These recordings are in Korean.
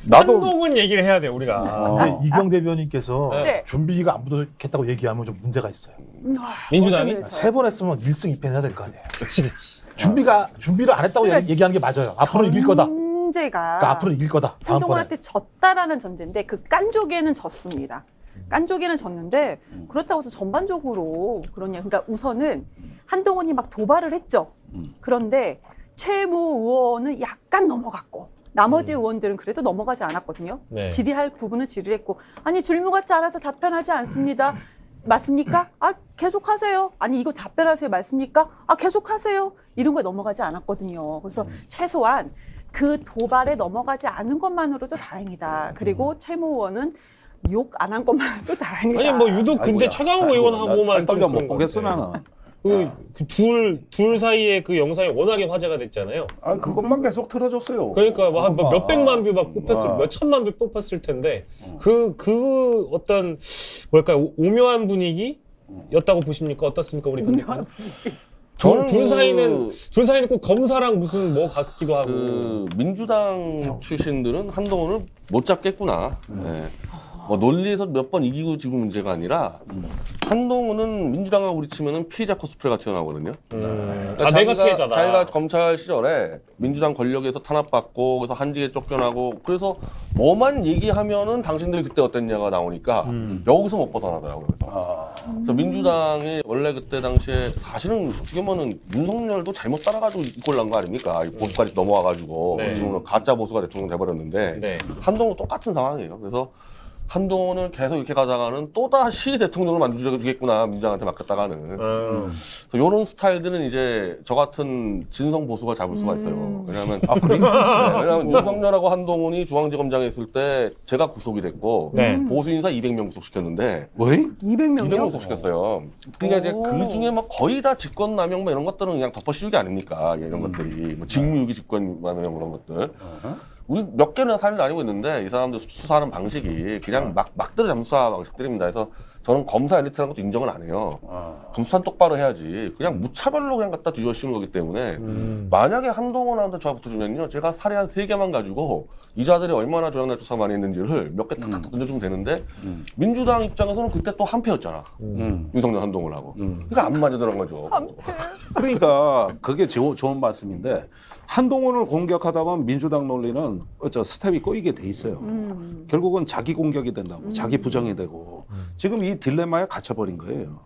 나도 한동훈 얘기를 해야 돼 우리가. 근데 이경 대변인께서 네. 준비가 안 부족했다고 얘기하면 좀 문제가 있어요. 민주당이? 어떤 세 번 했으면 1승 2패 해야 될 거 아니에요. 그치. 준비를 안 했다고 그러니까 얘기하는 게 맞아요. 앞으로 이길 거다. 전제가 그러니까 앞으로 이길 거다. 다음번에. 한동훈한테 졌다라는 전제인데 그 깐족에는 졌습니다. 깐족에는 졌는데 그렇다고 해서 전반적으로 그러냐. 그러니까 우선은 한동훈이 막 도발을 했죠. 그런데 최무 의원은 약간 넘어갔고 나머지 의원들은 그래도 넘어가지 않았거든요. 네. 질의할 부분은 질의했고 아니 질문같이 알아서 답변하지 않습니다. 맞습니까? 아 계속하세요. 아니 이거 답변하세요. 맞습니까? 아 계속하세요. 이런 거에 넘어가지 않았거든요. 그래서 최소한 그 도발에 넘어가지 않은 것만으로도 다행이다. 그리고 최무 의원은 욕 안 한 것만으로도 다행이다. 아니 뭐 유독 근데 아이고야. 최강욱 의원하고만 좀 떨려 못 그런 것 보겠어 같아. 나는. 그둘 사이에 그 영상이 워낙에 화제가 됐잖아요. 아 그것만 계속 틀어줬어요. 그러니까 뭐 한 몇백만 뷰 막 뽑혔을, 아. 몇 천만 뷰 뽑혔을 텐데 그 어떤 뭐랄까 오묘한 분위기였다고 보십니까? 어떻습니까, 우리 반대편? 둘 사이는 꼭 검사랑 무슨 뭐 같기도 하고. 그 민주당 출신들은 한동훈을 못 잡겠구나. 네. 뭐 논리에서 몇 번 이기고 지금 문제가 아니라 한동훈은 민주당하고 우리 치면은 피해자 코스프레가 튀어나오거든요. 그러니까 내가 피해자다. 자기가 검찰 시절에 민주당 권력에서 탄압받고 그래서 한직에 쫓겨나고 그래서 뭐만 얘기하면은 당신들이 그때 어땠냐가 나오니까 여기서 못 벗어나더라고요. 그래서 민주당이 원래 그때 당시에 사실은 어떻게 보면은 윤석열도 잘못 따라가지고 이꼴 난 거 아닙니까? 보수까지 넘어와가지고 네. 지금은 가짜 보수가 대통령 돼버렸는데 네. 한동훈은 똑같은 상황이에요. 그래서 한동훈을 계속 이렇게 가다가는 또다시 대통령을 만들어주겠구나, 민주당한테 맡겼다가는. 그래서 이런 스타일들은 이제 저 같은 진성 보수가 잡을 수가 있어요. 왜냐하면, 왜냐하면 윤석열하고 한동훈이 중앙지검장에 있을 때 제가 구속이 됐고, 네. 보수인사 200명 구속시켰는데, 왜? 200명이요? 200명 구속시켰어요. 그러니까 이제 그 중에 뭐 거의 다 직권남용 뭐 이런 것들은 그냥 덮어씌우기 아닙니까? 이런 것들이. 뭐 직무유기 직권남용 그런 것들. 우리 몇 개나 사례를 알고 있는데 이 사람들 수사하는 방식이 그냥 막 들어 수사 방식들입니다. 그래서 저는 검사 엘리트라는 것도 인정은 안 해요. 수사는 똑바로 해야지. 그냥 무차별로 그냥 갖다 뒤집어 씌우는 거기 때문에 만약에 한동훈한테 저가 붙어주면요. 제가 사례 한 3개만 가지고 이자들이 얼마나 조작날 조사 많이 했는지를 몇 개 탁탁 던져주면 되는데 민주당 입장에서는 그때 또 한패였잖아. 윤석열 한동훈하고. 그러니까 안 맞으더란 거죠. 그러니까 그게 좋은 말씀인데 한동훈을 공격하다 보면 민주당 논리는 스텝이 꼬이게 돼 있어요. 결국은 자기 공격이 된다고, 자기 부정이 되고 지금 이 딜레마에 갇혀버린 거예요.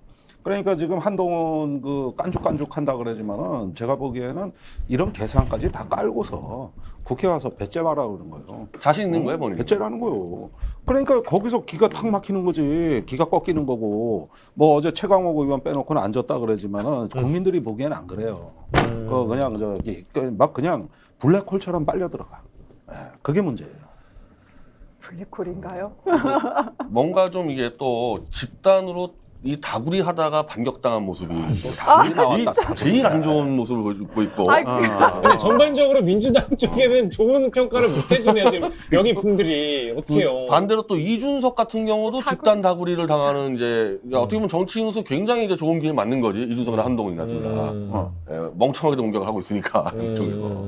그러니까 지금 한동훈 그 깐죽깐죽한다 그러지만은 제가 보기에는 이런 계산까지 다 깔고서 국회 와서 배째마라 그러는 거예요. 자신 있는 거예요, 본인? 배째라는 거예요. 그러니까 거기서 기가 탁 막히는 거지. 기가 꺾이는 거고. 뭐 어제 최강욱 의원 빼놓고는 안 졌다 그러지만은 국민들이 보기에는 안 그래요. 그냥 막 그냥 블랙홀처럼 빨려 들어가. 그게 문제예요. 블랙홀인가요? 뭔가 좀 이게 또 집단으로 이 다구리 하다가 반격당한 모습이 제일 안 좋은 모습을 보이고 있고. 근데 전반적으로 민주당 쪽에는 좋은 평가를 못 해주네요. 지금 여기 분들이 어떡해요. 반대로 또 이준석 같은 경우도 집단 다구리를 당하는 이제 어떻게 보면 정치인으로서 굉장히 이제 좋은 길에 맞는 거지. 이준석이나 한동훈이나 둘 다. 멍청하게 공격을 하고 있으니까 이쪽에서.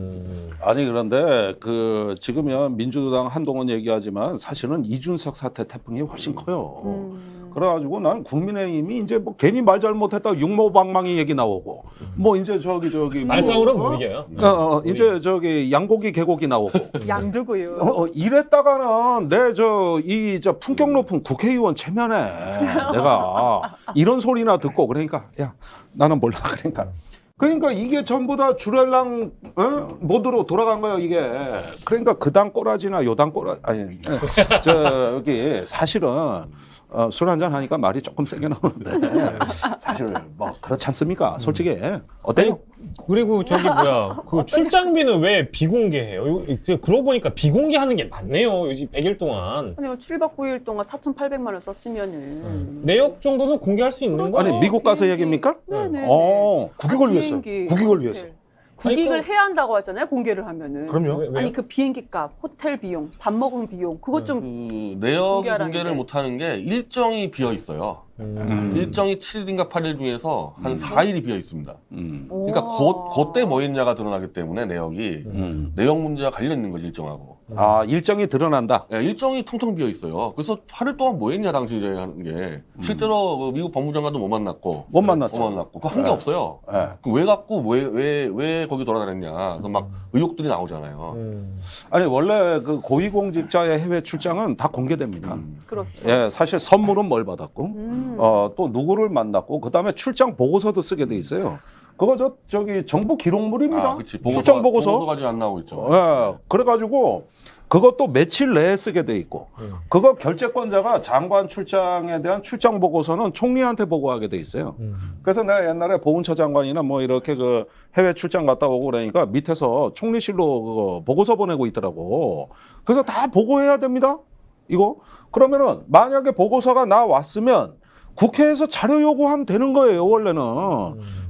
아니 그런데 그 지금은 민주당 한동훈 얘기하지만 사실은 이준석 사태 태풍이 훨씬 커요. 그래가지고 난 국민의힘이 이제 뭐 괜히 말 잘못했다 육모방망이 얘기 나오고 뭐 이제 저기 말싸움은 못 이겨요. 이제 저기 양고기 개고기 나오고 양두고요. 이랬다가는 내 저 품격 높은 국회의원 체면에 내가 이런 소리나 듣고 그러니까 야 나는 몰라 그러니까 이게 전부 다 주렐랑 모드로 돌아간 거예요 이게. 그러니까 그 당 꼬라지나 요 당 꼬라 아니 저기 사실은 술 한잔 하니까 말이 조금 세게 나오는데 사실 뭐 그렇지 않습니까? 솔직히 어때요? 그리고 저기 그 출장비는 왜 비공개해요? 그러고 보니까 비공개하는 게 맞네요. 요즘 100일 동안. 아니요, 7박 9일 동안 4,800만 원 썼으면은 내역 정도는 공개할 수 있는 거예요. 아니 미국 가서 얘기입니까? 네네. 국익을 위해서. 국익을 위해서. 국익을 해야 한다고 하잖아요. 공개를 하면은. 그럼요. 왜요? 아니 그 비행기 값, 호텔 비용, 밥 먹은 비용 그것 좀 그 내역 공개하라는데. 공개를 못 하는 게 일정이 비어 있어요. 일정이 7일인가 8일 중에서 한 4일이 비어 있습니다. 그러니까 오. 그때 뭐 했냐가 드러나기 때문에 내역이 내역 문제와 관련 있는 거지 일정하고. 아, 일정이 드러난다. 예, 일정이 텅텅 비어 있어요. 그래서 8일 동안 뭐 했냐 당시 이제 하는 게 실제로 그 미국 법무장관도 못 만났고 못 만났죠. 못 만났고 그 한 게 네. 없어요. 예. 그럼 왜 갖고 왜 거기 돌아다녔냐. 그래서 막 의혹들이 나오잖아요. 아니, 원래 그 고위공직자의 해외 출장은 다 공개됩니다. 그렇죠. 예, 사실 선물은 뭘 받았고, 또 누구를 만났고, 그 다음에 출장 보고서도 쓰게 돼 있어요. 그거 저기 정부 기록물입니다. 아, 그치. 출장 보고서. 보고서까지 안 나오고 있죠. 예, 그래가지고 그것도 며칠 내에 쓰게 돼 있고, 그거 결재권자가 장관 출장에 대한 출장 보고서는 총리한테 보고하게 돼 있어요. 그래서 내가 옛날에 보훈처 장관이나 뭐 이렇게 그 해외 출장 갔다 오고 그러니까 밑에서 총리실로 그거 보고서 보내고 있더라고. 그래서 다 보고해야 됩니다. 이거. 그러면은 만약에 보고서가 나왔으면 국회에서 자료 요구하면 되는 거예요, 원래는.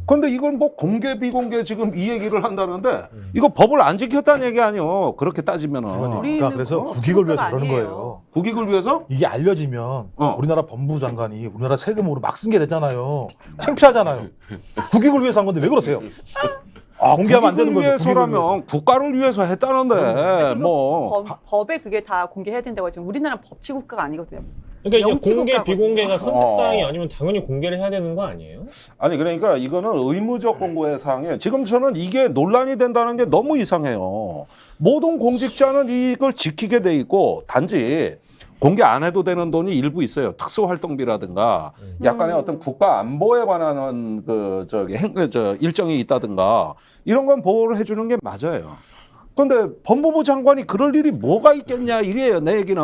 근데 이걸 뭐 공개 비공개 지금 이 얘기를 한다는데 이거 법을 안 지켰다는 얘기 아니에요. 그렇게 따지면은. 그러니까 그래서 국익을 위해서 그러는 아니에요. 거예요. 국익을 위해서? 이게 알려지면 어. 우리나라 법무부 장관이 우리나라 세금으로 막 쓴 게 되잖아요. 창피하잖아요. 국익을 위해서 한 건데 왜 그러세요? 공개하면 안 되는 국익을 거죠. 국익을 위해서라면 국가를 위해서 했다는데 이거 뭐. 법에 그게 다 공개해야 된다고 하지만 우리나라는 법치국가가 아니거든요. 그러니까 이게 영치국가거든요. 공개 비공개가 선택 사항이 어. 아니면 당연히 공개를 해야 되는 거 아니에요? 아니 그러니까 이거는 의무적 공고의 사항이에요. 지금 저는 이게 논란이 된다는 게 너무 이상해요. 모든 공직자는 이걸 지키게 돼 있고 단지 공개 안 해도 되는 돈이 일부 있어요. 특수활동비라든가 약간의 어떤 국가 안보에 관한 일정이 있다든가 이런 건 보호를 해주는 게 맞아요. 그런데 법무부 장관이 그럴 일이 뭐가 있겠냐 이게요. 내 얘기는.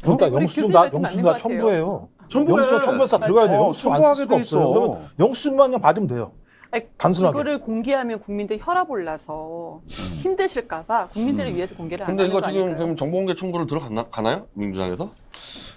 그러니까 우리 영수증 교수님 다 말씀 맞는 영수증 것 다 같아요. 첨부해요. 첨부해. 영수증 첨부해서 다 들어가야 돼요. 영수증 안 쓸 첨부하게 수가 돼 있어. 없어요. 그러면 영수증만 그냥 받으면 돼요. 아니, 단순하게. 그거를 공개하면 국민들 혈압 올라서 힘드실까봐 국민들을 위해서 공개를 안 근데 하는 이거 거 지금 아닐까요? 그럼 정보공개 청구를 들어가나요? 민주당에서?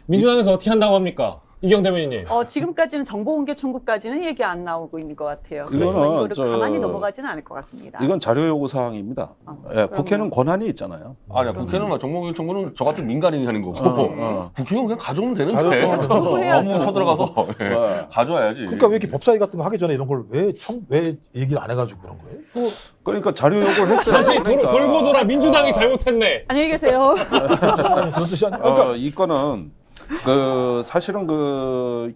민주당에서 어떻게 한다고 합니까? 이경 대변인님. 지금까지는 정보공개 청구까지는 얘기 안 나오고 있는 것 같아요. 이거는 그래서 이거를 저- 가만히 넘어가지는 않을 것 같습니다. 이건 자료 요구 사항입니다. 예, 국회는 권한이 있잖아요. 아니야, 국회는 막 정보공개 청구는 저 같은 민간인이 하는 거고 어. 국회의원 그냥 가져오면 되는데 가져오면 청구해야죠. 너무 쳐들어가서 네. 가져와야지. 그러니까 왜 이렇게 법사위 같은 거 하기 전에 이런 걸 왜 얘기를 안 해가지고 그런 거예요? 그러니까 자료 요구를 했어요. 다시 그러니까. 돌고 돌아 민주당이 잘못했네. 안녕히 계세요. 그런 뜻이 아니라. 그러니까 이 건은 사실은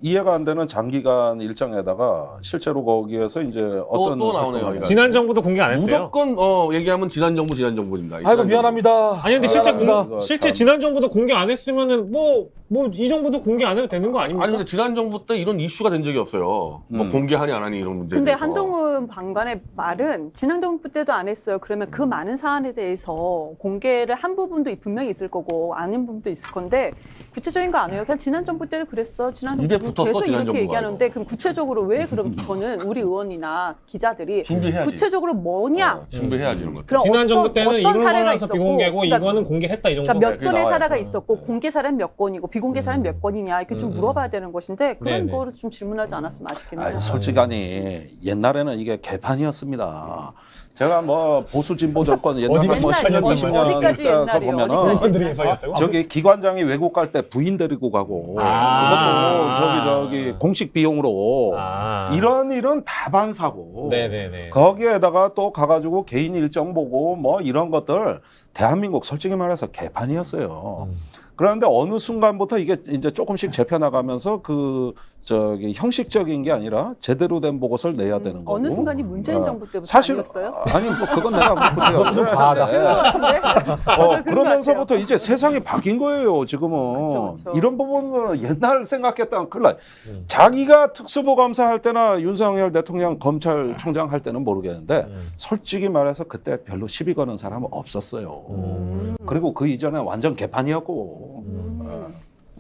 이해가 안 되는 장기간 일정에다가 실제로 거기에서 이제 어떤 또 나오네요, 활동을 이거. 하냐. 지난 정부도 공개 안 했대요. 무조건 얘기하면 지난 정부입니다. 아이고 미안합니다. 아니 근데 실제 미안합니다. 실제 참. 지난 정부도 공개 안 했으면은 뭐 이 정부도 공개 안 해도 되는 거 아닙니까? 아니 근데 지난 정부 때 이런 이슈가 된 적이 없어요. 뭐 공개하니 안 하니 이런 문제. 근데 한동훈 장관의 말은 지난 정부 때도 안 했어요. 그러면 그 많은 사안에 대해서 공개를 한 부분도 분명히 있을 거고 아닌 부분도 있을 건데 구체적인 거 안 해요. 그냥 지난 정부 때도 그랬어. 지난 입에 정부 붙었어, 계속 지난 이렇게 정부가 얘기하는데 그럼 구체적으로 왜 그럼 저는 우리 의원이나 기자들이 준비해야지. 구체적으로 뭐냐? 준비해야지 이런 것. 그럼 지난 정부 때는 이걸 사례가 올라서 있었고, 비공개고 그러니까 이거는 공개했다 이 정도. 그러니까 몇 그게 건의 나와요. 사례가 있었고 공개 사례는 몇 건이고 비공개 사례는 몇 건이냐 이렇게 좀 물어봐야 되는 것인데 그런 네네. 거를 좀 질문하지 않았으면 아쉽겠네요. 아니, 솔직하니 옛날에는 이게 개판이었습니다. 제가 뭐 보수 진보 정권 옛날에 뭐 어디까지 10년, 20년 어디까지 때 옛날이에요? 보면은 어디까지? 의원들이 해봐야겠다고? 저기 기관장이 외국 갈 때 부인 데리고 가고 그것도 저기 공식 비용으로 이런 일은 다반사고 네네네. 거기에다가 또 가가지고 개인 일정 보고 뭐 이런 것들 대한민국 솔직히 말해서 개판이었어요. 그런데 어느 순간부터 이게 이제 조금씩 재편나가면서 형식적인 게 아니라 제대로 된 보고서를 내야 되는 거고. 어느 순간이 문재인 정부 때부터 사실 아니었어요? 아니 뭐 그건 내가 못해요. 그것도 좀 과하다. 그러면서부터 이제 세상이 바뀐 거예요. 지금은 그쵸. 이런 부분은 옛날 생각했다면 큰일 나. 자기가 특수부 검사할 때나 윤석열 대통령 검찰총장 할 때는 모르겠는데 솔직히 말해서 그때 별로 시비 거는 사람은 없었어요. 그리고 그 이전에 완전 개판이었고.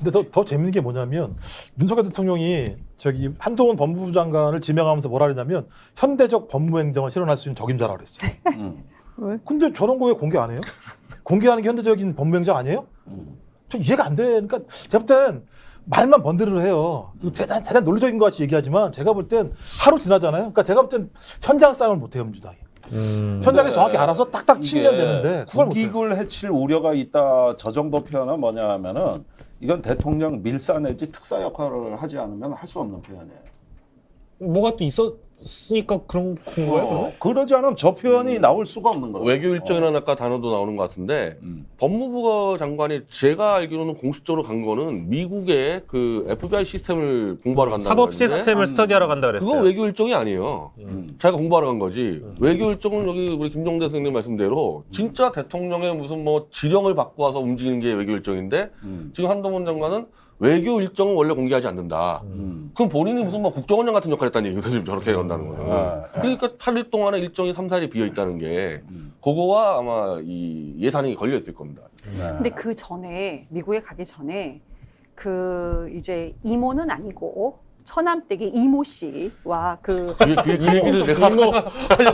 근데 더 재밌는 게 뭐냐면 윤석열 대통령이 저기 한동훈 법무부 장관을 지명하면서 뭐라 그랬냐면 현대적 법무행정을 실현할 수 있는 적임자라고 그랬어요. 왜? 근데 저런 거 왜 공개 안 해요? 공개하는 게 현대적인 법무행정 아니에요? 저 이해가 안 돼. 그러니까 제가 볼 땐 말만 번들을 해요. 대단 논리적인 것 같이 얘기하지만 제가 볼 땐 하루 지나잖아요. 그러니까 제가 볼 땐 현장 싸움을 못 해요, 민주당이. 현장에서 정확히 알아서 딱딱 치면 되는데 그걸 못 해요. 국익을 해칠 우려가 있다. 저 정도 표현은 뭐냐 하면은 이건 대통령 밀사 내지 특사 역할을 하지 않으면 할 수 없는 표현이에요. 뭐가 또 있었으니까 그런 거예요? 그러면? 그러지 않으면 저 표현이 나올 수가 없는 거예요. 외교 일정이라는 아까 단어도 나오는 것 같은데 법무부 장관이 제가 알기로는 공식적으로 간 거는 미국의 그 FBI 시스템을 공부하러 간다는 사법 건데 시스템을 스터디하러 간다 그랬어요. 그거 외교 일정이 아니에요. 자기가 공부하러 간 거지. 외교 일정은 여기 우리 김종대 선생님 말씀대로 진짜 대통령의 무슨 뭐 지령을 받고 와서 움직이는 게 외교 일정인데 지금 한동훈 장관은 외교 일정은 원래 공개하지 않는다. 그럼 본인이 무슨 뭐 국정원장 같은 역할 했다는 얘기거든, 지금 저렇게 한다는 거는. 그러니까 8일 동안에 일정이 3, 4일이 비어 있다는 게 그거와 아마 이 예산이 걸려 있을 겁니다. 근데 그 전에 미국에 가기 전에 그 이제 이모는 아니고 처남댁의 이모 씨와 그 그 얘기를 내가 하려고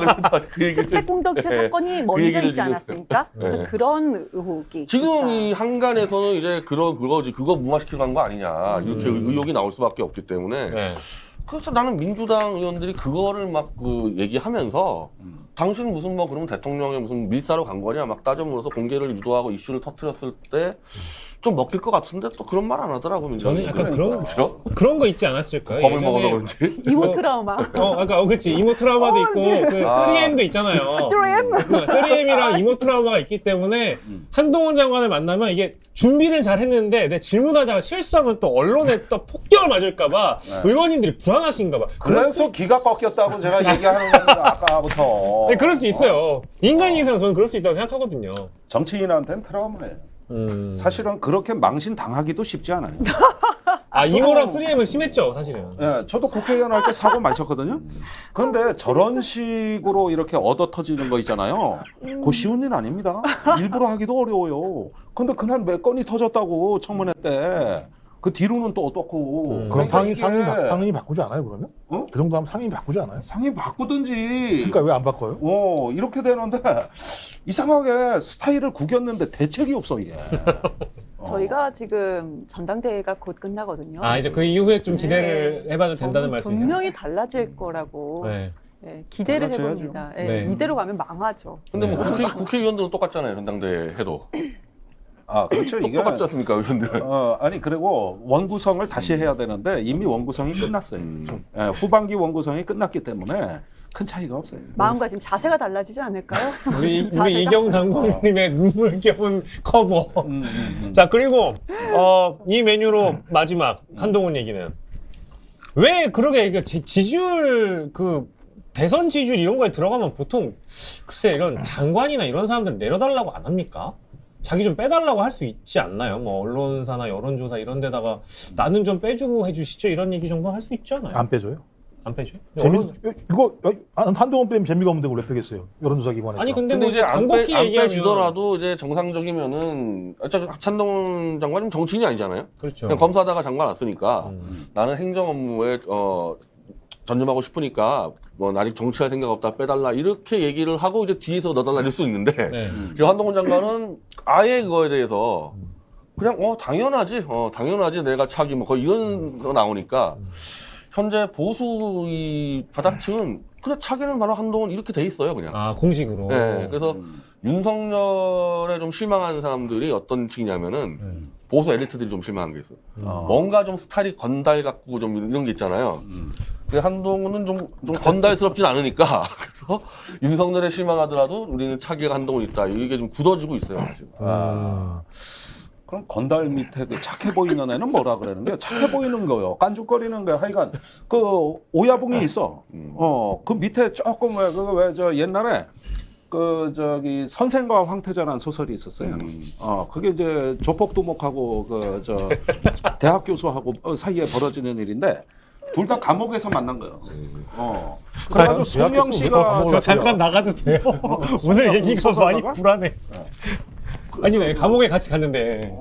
했다가 그 얘기를 스펙 공동체 네. 사건이 그 먼저 얘기를 있지 지금- 않았습니까? 그래서 네. 그런 의혹이 지금 있다. 이 한간에서는 이제 그거지 그거 무마시키러 간 거 아니냐 이렇게 의혹이 나올 수밖에 없기 때문에 네. 그래서 나는 민주당 의원들이 그거를 막 그 얘기하면서 당신 무슨 뭐 그러면 대통령의 무슨 밀사로 간 거냐 막 따져물어서 공개를 유도하고 이슈를 터뜨렸을 때 좀 먹힐 것 같은데 또 그런 말 안 하더라고 민주당이. 저는 약간 그런 그렇죠? 그런 거 있지 않았을까요? 겁을 먹어서 그런지. 이모 트라우마. 아까 그치 이모 트라우마도 있고 이제. 그 3M도 있잖아요. 3M이랑 이모 트라우마가 있기 때문에 한동훈 장관을 만나면 이게 준비는 잘 했는데 내 질문하다가 실수하면 또 언론에 또 폭격을 맞을까봐 의원님들이 불안하신가봐. 그래서 기가 꺾였다고 제가 얘기하는 겁니다. 아까부터. 네, 그럴 수 있어요. 인간 인생 저는 그럴 수 있다고 생각하거든요. 정치인한테는 트라우마예요. 사실은 그렇게 망신 당하기도 쉽지 않아요. 아 이모랑 3M은 심했죠 사실은. 예, 저도 국회의원 할 때 사고 많이 쳤거든요. 그런데 저런 식으로 이렇게 얻어 터지는 거 있잖아요. 그거 쉬운 일 아닙니다. 일부러 하기도 어려워요. 근데 그날 몇 건이 터졌다고 청문회 때. 그 뒤로는 또 어떻고. 그럼 그러니까 이게 상임이 바꾸지 않아요, 그러면? 어? 그 정도 하면 상임이 바꾸지 않아요? 상임 바꾸든지. 그러니까 왜 안 바꿔요? 이렇게 되는데 이상하게 스타일을 구겼는데 대책이 없어 이게. 저희가 지금 전당대회가 곧 끝나거든요. 아 이제 그 이후에 좀 기대를 네. 해봐도 된다는 저는 말씀이세요? 분명히 달라질 거라고 네. 네, 기대를 달라져야죠. 해봅니다. 네, 네. 이대로 가면 망하죠. 근데 뭐 국회의원들은 똑같잖아요 전당대회 해도. 아 그렇죠. 이게 똑같지 않습니까 의원들? 아니 그리고 원구성을 다시 해야 되는데 이미 원구성이 끝났어요. 예, 후반기 원구성이 끝났기 때문에 큰 차이가 없어요. 마음가짐 자세가 달라지지 않을까요? 우리 자세가? 이경 당국님의 눈물겨운 커버. 자 그리고 이 메뉴로 마지막 한동훈 얘기는 왜 그러게 이게 지지율 그 대선 지지율 이런 거에 들어가면 보통 글쎄 이런 장관이나 이런 사람들 내려달라고 안 합니까? 자기 좀 빼달라고 할 수 있지 않나요? 뭐 언론사나 여론조사 이런 데다가 나는 좀 빼주고 해주시죠 이런 얘기 정도 할 수 있지 않아요? 안 빼줘요? 안 빼죠? 이거 한동훈 빼면 재미가 없는데 왜 빼겠어요? 여론조사 기관에서. 아니 근데 근데 뭐 이제 안 간곡히 얘기하면 빼지더라도 이제 정상적이면은 어차피 한동훈 장관은 정치인이 아니잖아요. 그렇죠. 그냥 검사다가 장관 왔으니까 나는 행정 업무에 전념하고 싶으니까 뭐 아직 정치할 생각 없다 빼달라 이렇게 얘기를 하고 이제 뒤에서 넣어달라 이럴 수 있는데 네. 지금 한동훈 장관은 아예 그거에 대해서 그냥 당연하지 내가 차기 뭐 거의 이런 거 나오니까 현재 보수 이 바닥층은 그냥 차기는 바로 한동훈 이렇게 돼 있어요 그냥. 아 공식으로. 네, 그래서 윤석열에 좀 실망한 사람들이 어떤 층이냐면은 보수 엘리트들이 좀 실망한 게 있어요. 뭔가 좀 스타일이 건달 같고 좀 이런 게 있잖아요. 근데 한동훈은 좀 건달스럽진 않으니까 그래서 윤석열에 실망하더라도 우리는 차기가 한동훈 있다. 이게 좀 굳어지고 있어요 지금. 그럼 건달 밑에 그 착해 보이는 애는 뭐라 그러는데 착해 보이는 거요. 깐죽거리는 거요. 하여간 그 오야붕이 있어. 그 밑에 조금 왜 저 옛날에 그 저기 선생과 황태자라는 소설이 있었어요. 그게 이제 조폭두목하고 그 저 대학 교수하고 사이에 벌어지는 일인데 둘 다 감옥에서 만난 거예요. 그래가지고 송영 씨가 저 잠깐 나가도 돼요? 오늘 얘기가 소설 많이 나가? 불안해. 아니, 네, 감옥에 같이 갔는데.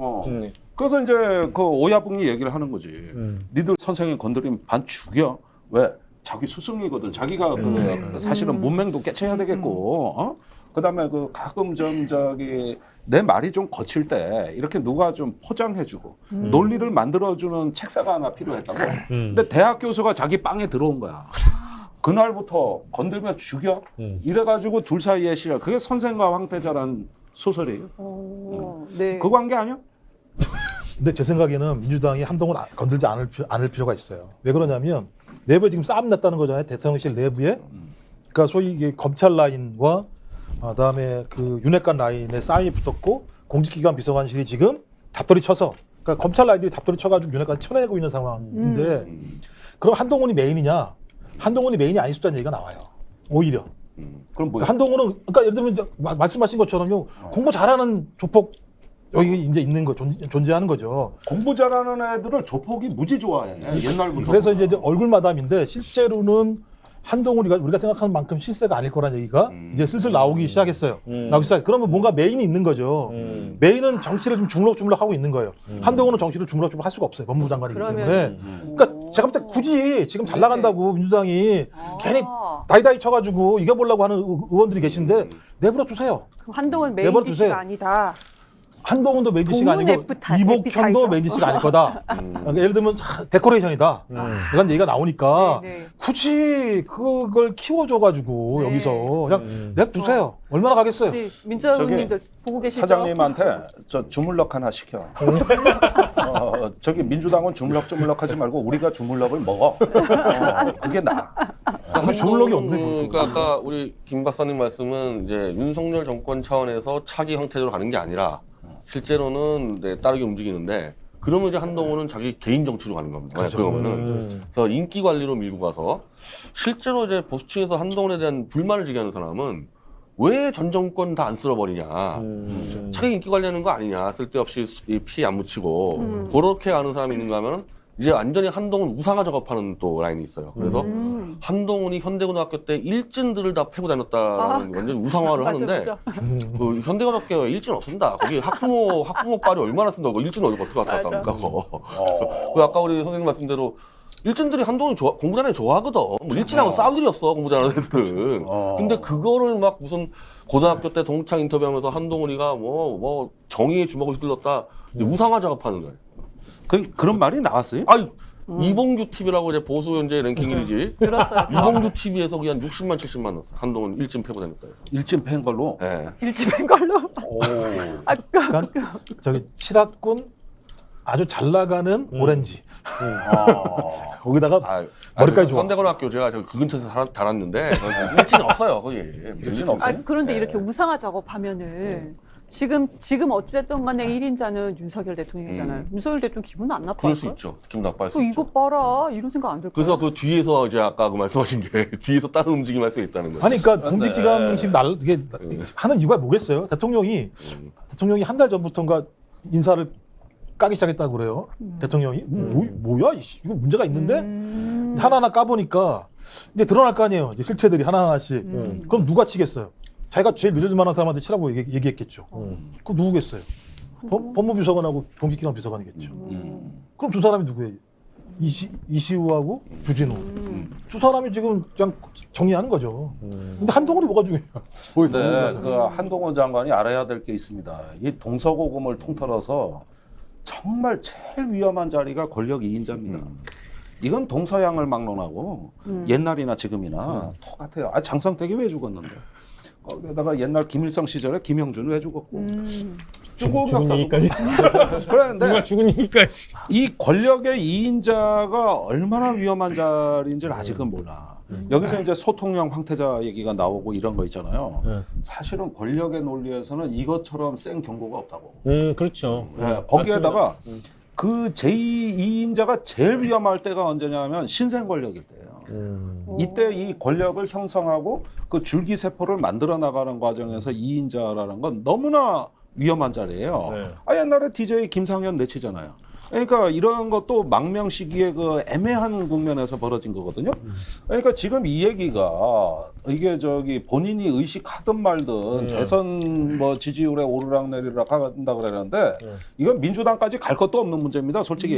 그래서 이제 그 오야붕이 얘기를 하는 거지. 니들 선생님 건드리면 반 죽여. 왜? 자기 스승이거든. 자기가 그 사실은 문맹도 깨쳐야 되겠고. 그다음에 그 가끔 좀 저기 내 말이 좀 거칠 때 이렇게 누가 좀 포장해주고 논리를 만들어주는 책사가 하나 필요했다고. 근데 대학 교수가 자기 빵에 들어온 거야. 그날부터 건들면 죽여. 이래가지고 둘 사이의 시절. 그게 선생과 황태자란 소설이에요. 네. 그 관계 아니야? 근데 제 생각에는 민주당이 한동훈 건들지 않을 필요가 있어요. 왜 그러냐면 내부에 지금 싸움 났다는 거잖아요. 대통령실 내부에. 그러니까 소위 이게 검찰 라인과 그다음에 그 윤핵관 라인에 싸움이 붙었고 공직기관 비서관실이 지금 잡돌이 쳐서 그러니까 검찰 라인들이 잡돌이 쳐가지고 윤핵관 쳐내고 있는 상황인데 그럼 한동훈이 메인이냐? 한동훈이 메인이 아닐 수도 있다는 얘기가 나와요. 오히려. 그럼 뭐야? 한동훈은 그러니까 예를 들면 말씀하신 것처럼요. 공부 잘하는 조폭 여기 이제 있는 거 존재하는 거죠. 공부 잘하는 애들을 조폭이 무지 좋아해. 옛날부터. 그래서 이제 얼굴 마담인데 실제로는 한동훈이가 우리가 생각하는 만큼 실세가 아닐 거란 얘기가 이제 슬슬 나오기 시작했어요. 나오기 시작. 그러면 뭔가 메인이 있는 거죠. 메인은 정치를 좀 주물럭주물럭 하고 있는 거예요. 한동훈은 정치를 주물럭주물럭 할 수가 없어요. 법무부 장관이기 때문에. 그러니까 제가 볼 때 굳이 지금 잘 나간다고 민주당이 괜히 다이다이 쳐가지고 이겨보려고 하는 의원들이 계신데 내버려 두세요. 그럼 한동훈 메인 내버려 DC가 두세요. 아니다. 한동훈도 메인 DC가 아니고 에피타이저. 이복현도 메인 DC가 아닐 거다. 그러니까 예를 들면 데코레이션이다. 이런 얘기가 나오니까 네. 굳이 그걸 키워줘가지고 네. 여기서 그냥 냅두세요. 얼마나 가겠어요. 우리 민주당 저기 의원님들 보고 계시죠? 사장님한테 저 주물럭 하나 시켜. 저기 민주당은 주물럭 하지 말고 우리가 주물럭을 먹어. 그게 나아. 주물럭이 없네, 그러니까 아까 우리 김 박사님 말씀은 이제 윤석열 정권 차원에서 차기 형태로 가는 게 아니라 실제로는 이제 따르게 움직이는데 그러면 이제 한동훈은 자기 개인 정치로 가는 겁니다. 그러면은 그래서 인기 관리로 밀고 가서 실제로 이제 보수층에서 한동훈에 대한 불만을 제기하는 사람은 왜 전 정권 다 안 쓸어버리냐. 자기 인기 관리하는 거 아니냐. 쓸데없이 피 안 묻히고 그렇게 가는 사람이 있는가 하면 이제 완전히 한동훈 우상화 작업하는 또 라인이 있어요. 그래서 한동훈이 현대고등학교 때 일진들을 다 패고 다녔다라는 완전 우상화를 맞아, 하는데 맞아. 그 현대고등학교 일진 없습니다. 거기 학부모 빨이 얼마나 쓴다고 일진 어디 어떻게 갔다 맞아. 왔다 그거. 그 아까 우리 선생님 말씀대로 일진들이 한동훈이 공부 잘하는 애 좋아하거든. 뭐 일진하고 싸우들이었어 공부 잘하는 애들은. 근데 그거를 막 무슨 고등학교 때 동창 인터뷰하면서 한동훈이가 뭐 정의의 주먹을 휘둘렀다 이제 우상화 작업하는 거예요. 그런 말이 나왔어요? 아니 이봉규 TV라고 이제 보수 현재 랭킹 1위지. 들었어요. 이봉규 TV에서 그냥 60만 70만 넣었어. 한동훈 일진 패고 다녔다. 일진 팬 걸로. 예. 일집인 걸로. 그러니까 저기 칠학군 아주 잘 나가는 오렌지. 거기다가 머리까지 좋아. 현대고등학교 제가 그 근처에서 자랐는데 일진이 없어요 거기. 일진 없어요. 그런데 네. 이렇게 우상화 작업하면은 지금 어찌됐든 간에 1인자는 윤석열 대통령이잖아요. 윤석열 대통령 기분 안 그럴 나빠요? 수 있죠. 기분 나빠할 수 또 있죠. 이거 봐라 이런 생각 안 들까요? 그래서 그 뒤에서 이제 아까 그 말씀하신 게 뒤에서 다른 움직임 할 수 있다는 거예요. 아니, 그러니까 공직기관식 이게 하는 이유가 뭐겠어요? 대통령이 한 달 전부터인가 인사를 까기 시작했다고 그래요. 대통령이 뭐야 이거 문제가 있는데 하나하나 까보니까 이제 드러날 거 아니에요. 이제 실체들이 하나하나씩. 그럼 누가 치겠어요? 자기가 제일 믿을 만한 사람한테 치라고 얘기했겠죠. 그럼 누구겠어요? 법무부 비서관하고 공직기관 비서관이겠죠. 그럼 두 사람이 누구예요? 이시우하고 주진우. 두 사람이 지금 그냥 정리하는 거죠. 근데 한동훈이 뭐가 중요해요? 네, 그 한동훈 장관이 알아야 될 게 있습니다. 이 동서고금을 통틀어서 정말 제일 위험한 자리가 권력 2인자입니다. 이건 동서양을 막론하고 옛날이나 지금이나 똑같아요. 장성택이 왜 죽었는데? 거기다가 옛날 김일성 시절에 김영준 왜 죽었고? 죽은 얘기까지. 그런데 누가 죽은 얘기까지. 이 권력의 2인자가 얼마나 위험한 자리인지를 아직은 몰라. 여기서 이제 소통령 황태자 얘기가 나오고 이런 거 있잖아요. 사실은 권력의 논리에서는 이것처럼 센 경고가 없다고. 그렇죠. 네, 거기에다가 그 제2인자가 제일 위험할 때가 언제냐면 신생 권력일 때예요. 이때 이 권력을 형성하고 그 줄기세포를 만들어 나가는 과정에서 2인자라는 건 너무나 위험한 자리예요. 네. 옛날에 DJ 김상현 내치잖아요. 그러니까 이런 것도 망명 시기에 그 애매한 국면에서 벌어진 거거든요. 그러니까 지금 이 얘기가 이게 저기 본인이 의식하든 말든 대선 뭐 지지율에 오르락내리락 한다 그러는데 이건 민주당까지 갈 것도 없는 문제입니다. 솔직히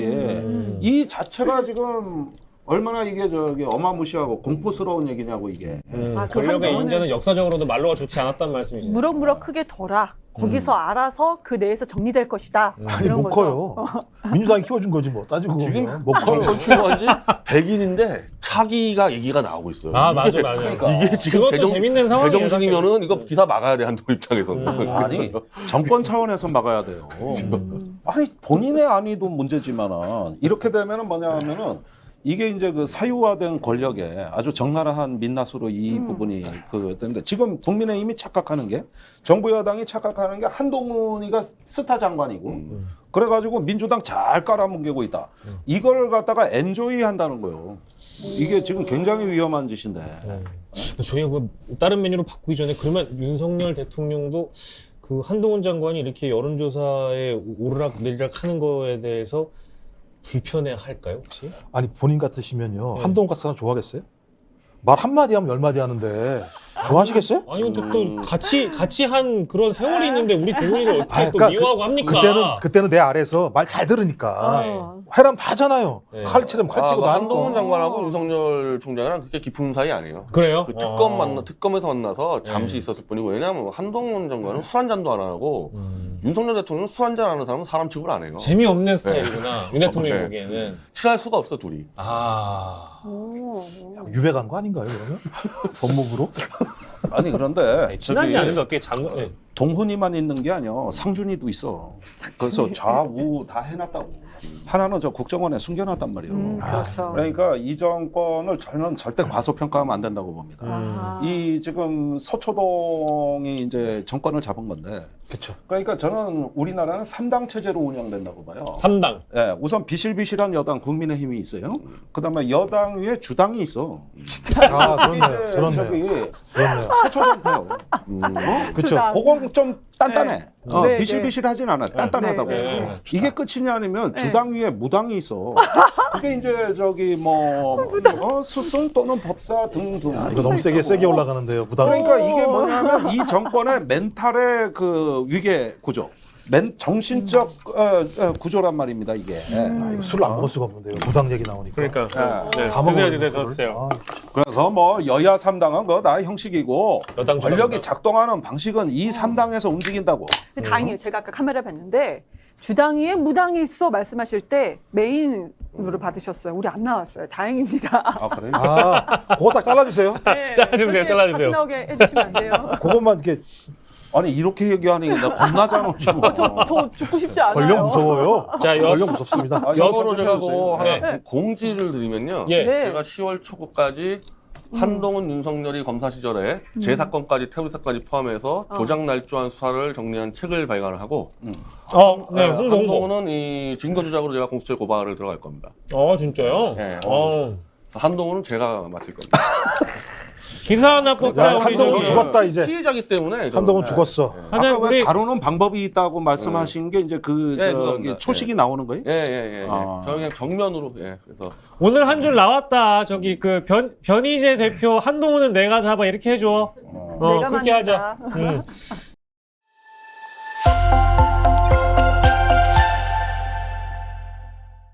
이 자체가 지금 얼마나 이게 저기 어마무시하고 공포스러운 얘기냐고 이게. 아, 그 권력의 한동훈은- 인재는 역사적으로도 말로가 좋지 않았단 말씀이시죠. 무럭무럭 크게 둬라. 거기서 알아서 그 내에서 정리될 것이다. 아니 이런 못 거죠. 커요. 민주당이 키워준 거지 뭐 따지고 지금 보면. 못 커요. 정권 출범한 지 100일인데 차기가 얘기가 나오고 있어요. 아 맞아 맞아. 이게 지금 그것도 재밌는 상황이에요. 제정신이면은 이거 기사 막아야 돼 한동훈 입장에서는. 아니 정권 차원에서 막아야 돼요. 아니 본인의 안위도 문제지만은 이렇게 되면은 뭐냐면은 이게 이제 그 사유화된 권력에 아주 적나라한 민낯으로 이 부분이 그 되는데 지금 국민의힘이 착각하는 게 정부 여당이 착각하는 게 한동훈이가 스타 장관이고 그래가지고 민주당 잘 깔아뭉개고 있다. 이걸 갖다가 엔조이 한다는 거예요. 이게 지금 굉장히 위험한 짓인데. 저희 그 다른 메뉴로 바꾸기 전에 그러면 윤석열 대통령도 그 한동훈 장관이 이렇게 여론조사에 오르락 내리락 하는 거에 대해서 불편해 할까요 혹시? 아니 본인 같으시면요 네. 한동훈 같은 사람 좋아하겠어요? 말 한마디 하면 10마디 하는데 좋아하시겠어요? 아니 근데 또 같이 한 그런 세월이 있는데 우리 동훈이를 어떻게 또 그러니까 미워하고 합니까? 그때는 내 아래에서 말 잘 들으니까 어. 회람 다 하잖아요. 네. 칼치면 칼치고 다 한동훈 하니까. 장관하고 윤석열 총장이랑 그렇게 깊은 사이 아니에요. 그래요? 그 특검에서 만나서 잠시 네. 있었을 뿐이고 왜냐하면 한동훈 장관은 술 한 잔도 안 하고 윤석열 대통령은 술 한 잔 안 하는 사람은 사람 취급을 안 해요. 재미없는 스타일이구나. 윤 대통령이 네. 보기에는. 친할 수가 없어 둘이. 아. 오. 유배간 거 아닌가요 그러면? 법무부로? 아니 그런데 네, 친하지 저기 않은데 어떻게 장관? 네. 동훈이만 있는 게 아니야. 상준이도 있어. 그래서 좌우 다 해놨다고. 하나는 저 국정원에 숨겨놨단 말이에요. 그렇죠. 그러니까 이 정권을 저는 절대 과소평가하면 안 된다고 봅니다. 아. 이 지금 서초동이 이제 정권을 잡은 건데, 그렇죠. 그러니까 저는 우리나라는 3당 체제로 운영된다고 봐요. 3당. 예, 우선 비실비실한 여당 국민의힘이 있어요. 그다음에 여당 위에 주당이 있어. 아 그렇네요. 이게 저렇네요. 저기 그렇네요. 서초동파요. 그렇죠. 주당. 그건 좀 단단해. 네. 네, 비실비실하진 않아. 단단하다고. 네, 네. 이게 끝이냐 아니면 네. 주당 위에 무당이 있어. 그게 이제 저기 뭐 스승 또는 법사 등등. 이거 너무 세게 올라가는데요. 부담. 그러니까 이게 뭐냐면 이 정권의 멘탈의 그 위계 구조. 정신적 구조란 말입니다 이게. 술을 안 먹을 수가 없는데요. 부당 얘기 나오니까. 그러니까. 네. 다 드세요, 먹어요, 드세요, 술을. 더 드세요. 아, 그래서 뭐 여야 3당은 그거 다 형식이고 여당 권력이 주당이다. 작동하는 방식은 이 3당에서 움직인다고. 근데 다행이에요. 제가 아까 카메라 봤는데 주당 위에 무당이 있어 말씀하실 때 메인으로 받으셨어요. 우리 안 나왔어요. 다행입니다. 아 그래요? 아, 그거 딱 잘라주세요. 네, 잘라주세요, 그렇게 잘라주세요. 같이 나오게 해주시면 안 돼요. 그것만 이렇게 아니 이렇게 얘기하니 나 겁나잖아 지금. 저 죽고 싶지 않아요. 권력 무서워요. 자, 권력 무섭습니다. 아, 여거로 제가 뭐 네. 하나 공지를 드리면요. 예. 네. 제가 10월 초까지 한동훈, 윤석열이 검사 시절에 제 사건까지 테러리스트까지 포함해서 조작 날조한 수사를 정리한 책을 발간을 하고 네, 홍보. 한동훈은 이 증거 조작으로 제가 공수처에 고발을 들어갈 겁니다. 진짜요? 네. 어. 한동훈은 제가 맡을 겁니다. 기사 하나 뽑자 야, 우리 한동훈 저기. 죽었다 이제. 피해자기 때문에 저는. 한동훈 죽었어. 하자 아까 왜 우리 다루는 방법이 있다고 말씀하신 게 이제 그 예, 저기 그겁니다. 초식이 나오는 거예요? 예. 아. 저 그냥 정면으로 그래서 오늘 한 줄 나왔다. 저기 그 변희재 대표 한동훈은 내가 잡아 이렇게 해줘. 내가 그렇게 하자. 만든다.